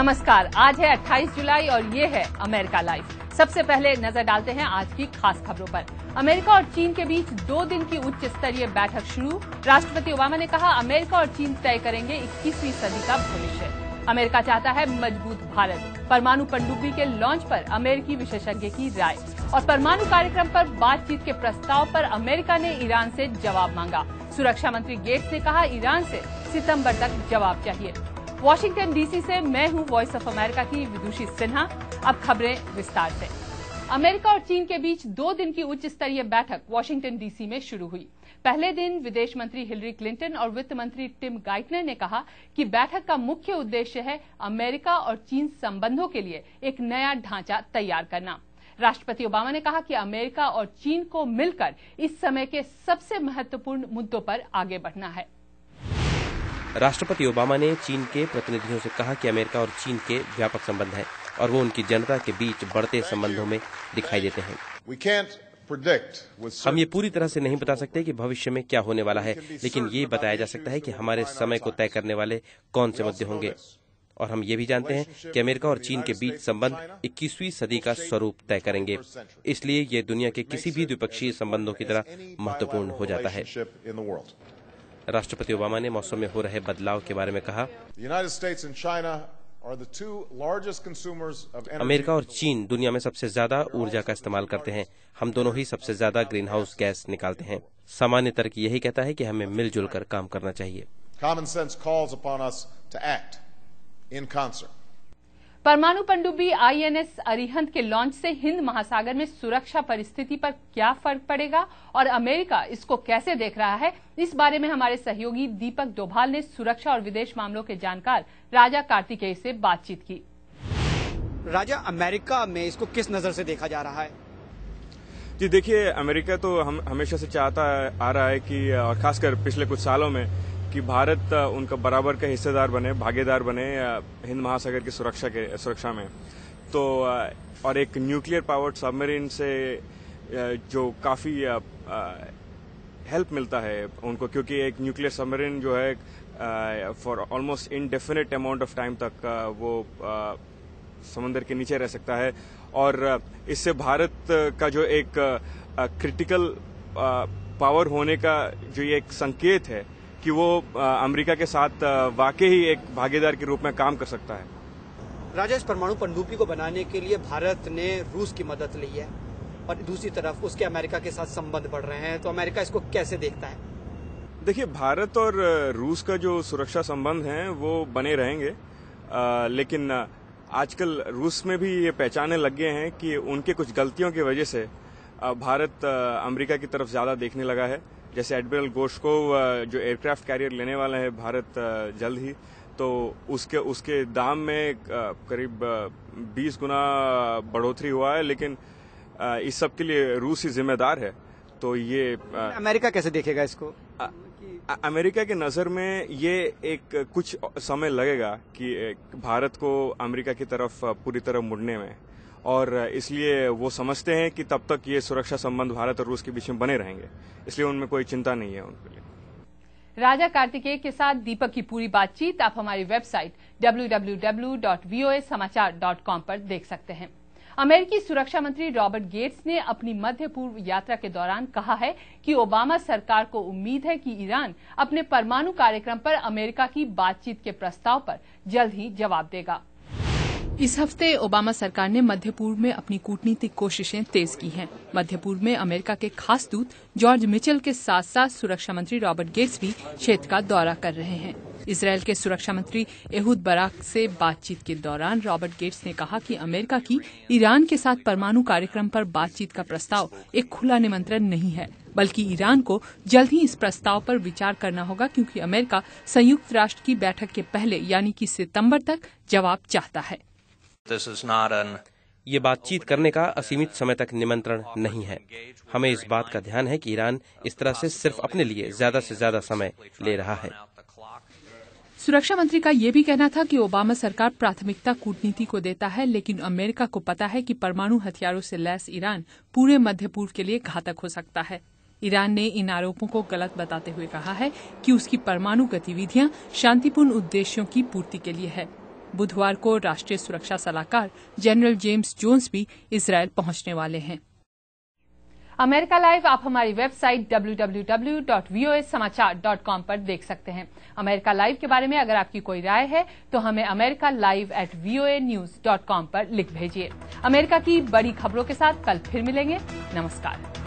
नमस्कार, आज है 28 जुलाई और ये है अमेरिका लाइव। सबसे पहले नजर डालते हैं आज की खास खबरों पर। अमेरिका और चीन के बीच 2 दिन की उच्च स्तरीय बैठक शुरू। राष्ट्रपति ओबामा ने कहा, अमेरिका और चीन तय करेंगे 21वीं सदी का भविष्य। अमेरिका चाहता है मजबूत भारत। परमाणु पनडुब्बी के लॉन्च पर अमेरिकी विशेषज्ञ की राय और परमाणु कार्यक्रम पर बातचीत के प्रस्ताव पर अमेरिका ने ईरान से जवाब मांगा। सुरक्षा मंत्री गेट्स ने कहा, ईरान से सितंबर तक जवाब चाहिए। वॉशिंगटन डीसी से मैं हूं वॉइस ऑफ अमेरिका की विदुषी सिन्हा। अब खबरें विस्तार से। अमेरिका और चीन के बीच 2 दिन की उच्च स्तरीय बैठक वॉशिंगटन डीसी में शुरू हुई। पहले दिन विदेश मंत्री हिलरी क्लिंटन और वित्त मंत्री टिम गाइटनर ने कहा कि बैठक का मुख्य उद्देश्य है अमेरिका और चीन संबंधों के लिए एक नया ढांचा तैयार करना। राष्ट्रपति ओबामा ने कहा कि अमेरिका और चीन को मिलकर इस समय के सबसे महत्वपूर्ण मुद्दों पर आगे बढ़ना है। राष्ट्रपति ओबामा ने चीन के प्रतिनिधियों से कहा कि अमेरिका और चीन के व्यापक संबंध हैं और वो उनकी जनता के बीच बढ़ते संबंधों में दिखाई देते हैं। हम ये पूरी तरह से नहीं बता सकते कि भविष्य में क्या होने वाला है, लेकिन ये बताया जा सकता है कि हमारे समय को तय करने वाले कौन से मुद्दे होंगे। और हम ये भी जानते हैं कि अमेरिका और चीन के बीच संबंध 21वीं सदी का स्वरूप तय करेंगे। इसलिए ये दुनिया के किसी भी द्विपक्षीय संबंधों की तरह महत्वपूर्ण हो जाता है। राष्ट्रपति ओबामा ने मौसम में हो रहे बदलाव के बारे में कहा, अमेरिका और चीन दुनिया में सबसे ज्यादा ऊर्जा का इस्तेमाल करते हैं। हम दोनों ही सबसे ज्यादा ग्रीन हाउस गैस निकालते हैं। सामान्य तर्क यही कहता है कि हमें मिलजुल कर काम करना चाहिए। परमाणु पनडुब्बी आईएनएस अरिहंत के लॉन्च से हिंद महासागर में सुरक्षा परिस्थिति पर क्या फर्क पड़ेगा और अमेरिका इसको कैसे देख रहा है, इस बारे में हमारे सहयोगी दीपक डोभाल ने सुरक्षा और विदेश मामलों के जानकार राजा कार्तिकेय से बातचीत की। राजा, अमेरिका में इसको किस नजर से देखा जा रहा है? जी देखिए, अमेरिका तो हम हमेशा से चाहता आ रहा है कि, और खासकर पिछले कुछ सालों में, कि भारत उनका बराबर का हिस्सेदार बने, भागीदार बने हिंद महासागर की सुरक्षा में। तो और एक न्यूक्लियर पावर्ड सबमरीन से जो काफी हेल्प मिलता है उनको, क्योंकि एक न्यूक्लियर सबमरीन जो है for almost indefinite amount of time तक वो समुद्र के नीचे रह सकता है। और इससे भारत का जो एक क्रिटिकल पावर होने का जो ये एक संकेत है कि वो अमेरिका के साथ वाकई ही एक भागीदार के रूप में काम कर सकता है। राजा, इस परमाणु पनडुब्बी को बनाने के लिए भारत ने रूस की मदद ली है और दूसरी तरफ उसके अमेरिका के साथ संबंध बढ़ रहे हैं, तो अमेरिका इसको कैसे देखता है? देखिए, भारत और रूस का जो सुरक्षा संबंध है वो बने रहेंगे, लेकिन आजकल रूस में भी ये पहचानने लग गए हैं कि उनके कुछ गलतियों की वजह से भारत अमेरिका की तरफ ज्यादा देखने लगा है। जैसे एडमिरल गोशकोव जो एयरक्राफ्ट कैरियर लेने वाला है भारत जल्द ही, तो उसके दाम में करीब 20 गुना बढ़ोतरी हुआ है, लेकिन इस सब के लिए रूस ही जिम्मेदार है। तो ये अमेरिका कैसे देखेगा इसको? अमेरिका के नजर में ये एक कुछ समय लगेगा कि भारत को अमेरिका की तरफ पूरी तरह मुड़ने में, और इसलिए वो समझते हैं कि तब तक ये सुरक्षा संबंध भारत और रूस के बीच में बने रहेंगे, इसलिए उनमें कोई चिंता नहीं है उनके लिए। राजा कार्तिकेय के साथ दीपक की पूरी बातचीत आप हमारी वेबसाइट www.voasamachaar.com पर देख सकते हैं। अमेरिकी सुरक्षा मंत्री रॉबर्ट गेट्स ने अपनी मध्य पूर्व यात्रा के दौरान कहा है कि ओबामा सरकार को उम्मीद है कि ईरान अपने परमाणु कार्यक्रम पर अमेरिका की बातचीत के प्रस्ताव पर जल्द ही जवाब देगा। इस हफ्ते ओबामा सरकार ने मध्य पूर्व में अपनी कूटनीतिक कोशिशें तेज की हैं। मध्य पूर्व में अमेरिका के खास दूत जॉर्ज मिचेल के साथ साथ सुरक्षा मंत्री रॉबर्ट गेट्स भी क्षेत्र का दौरा कर रहे हैं। इसराइल के सुरक्षा मंत्री एहूद बराक से बातचीत के दौरान रॉबर्ट गेट्स ने कहा कि अमेरिका की ईरान के साथ परमाणु कार्यक्रम पर बातचीत का प्रस्ताव एक खुला निमंत्रण नहीं है, बल्कि ईरान को जल्द ही इस प्रस्ताव पर विचार करना होगा, क्योंकि अमेरिका संयुक्त राष्ट्र की बैठक के पहले यानी कि सितंबर तक जवाब चाहता है। ये बातचीत करने का असीमित समय तक निमंत्रण नहीं है। हमें इस बात का ध्यान है कि ईरान इस तरह से सिर्फ अपने लिए ज्यादा से ज्यादा समय ले रहा है। सुरक्षा मंत्री का ये भी कहना था कि ओबामा सरकार प्राथमिकता कूटनीति को देता है, लेकिन अमेरिका को पता है कि परमाणु हथियारों से लैस ईरान पूरे मध्य पूर्व के लिए घातक हो सकता है। ईरान ने इन आरोपों को गलत बताते हुए कहा है कि उसकी परमाणु गतिविधियां शांतिपूर्ण उद्देश्यों की पूर्ति के लिए है। बुधवार को राष्ट्रीय सुरक्षा सलाहकार जनरल जेम्स जोन्स भी इजरायल पहुंचने वाले हैं। अमेरिका लाइव आप हमारी वेबसाइट www.voasamachaar.com पर देख सकते हैं। अमेरिका लाइव के बारे में अगर आपकी कोई राय है तो हमें americalive@voanews.com पर लिख भेजिए। अमेरिका की बड़ी खबरों के साथ कल फिर मिलेंगे। नमस्कार।